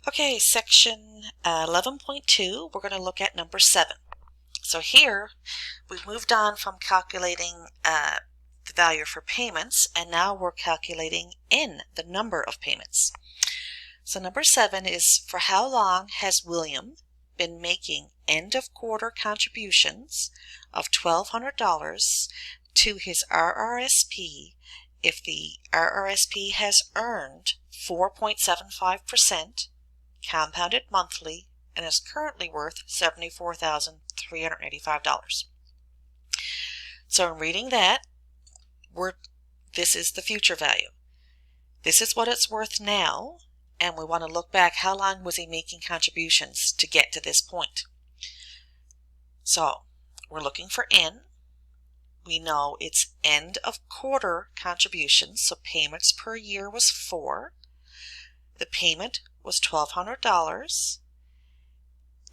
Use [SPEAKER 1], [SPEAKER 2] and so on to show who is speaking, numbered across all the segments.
[SPEAKER 1] Okay, section 11.2, we're going to look at number 7. So here, we've moved on from calculating the value for payments, and now we're calculating N, the number of payments. So number 7 is, for how long has William been making end-of-quarter contributions of $1,200 to his RRSP if the RRSP has earned 4.75% compounded monthly and is currently worth $74,385. So in reading that, this is the future value. This is what it's worth now, and we want to look back, how long was he making contributions to get to this point? So we're looking for N. We know it's end of quarter contributions, so payments per year was 4. The payment was $1,200.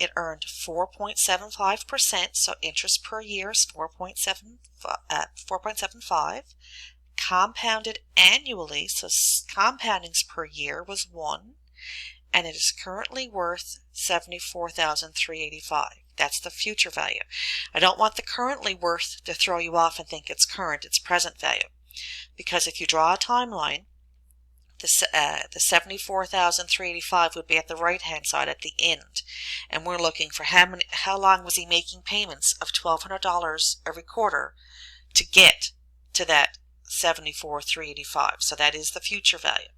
[SPEAKER 1] It earned 4.75%, so interest per year is 4.75. Compounded annually, so compoundings per year was 1, and it is currently worth $74,385. That's the future value. I don't want the currently worth to throw you off and think it's current, it's present value. Because if you draw a timeline, the $74,385 would be at the right-hand side at the end. And we're looking for how long was he making payments of $1,200 every quarter to get to that $74,385. So that is the future value.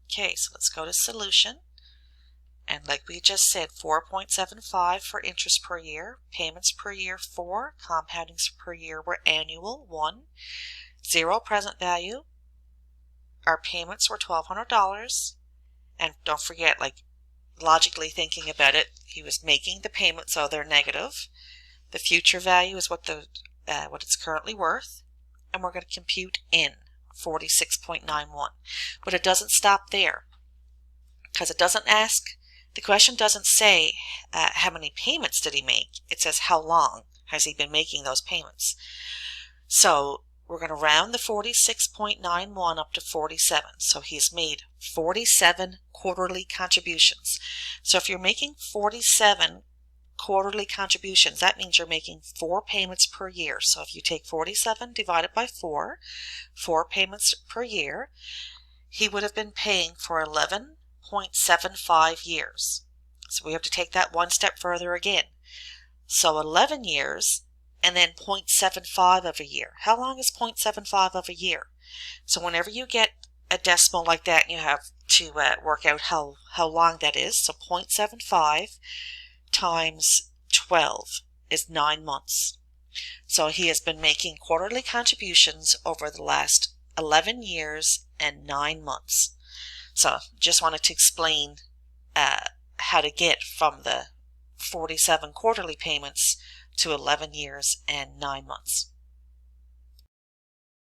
[SPEAKER 1] Okay, so let's go to solution. And like we just said, 4.75 for interest per year, payments per year 4, compoundings per year were annual 1, 0 present value. Our payments were $1,200, and don't forget, like logically thinking about it, he was making the payment, so they're negative. The future value is what it's currently worth, and we're going to compute N, 46.91. But it doesn't stop there, because it doesn't ask. The question doesn't say how many payments did he make. It says how long has he been making those payments. So we're going to round the 46.91 up to 47. So he's made 47 quarterly contributions. So if you're making 47 quarterly contributions, that means you're making 4 payments per year. So if you take 47 divided by 4 payments per year, he would have been paying for 11.75 years. So we have to take that one step further again. So 11 years and then 0.75 of a year. How long is 0.75 of a year? So whenever you get a decimal like that, you have to work out how long that is. So 0.75 times 12 is 9 months. So he has been making quarterly contributions over the last 11 years and 9 months. So just wanted to explain how to get from the 47 quarterly payments to 11 years and 9 months.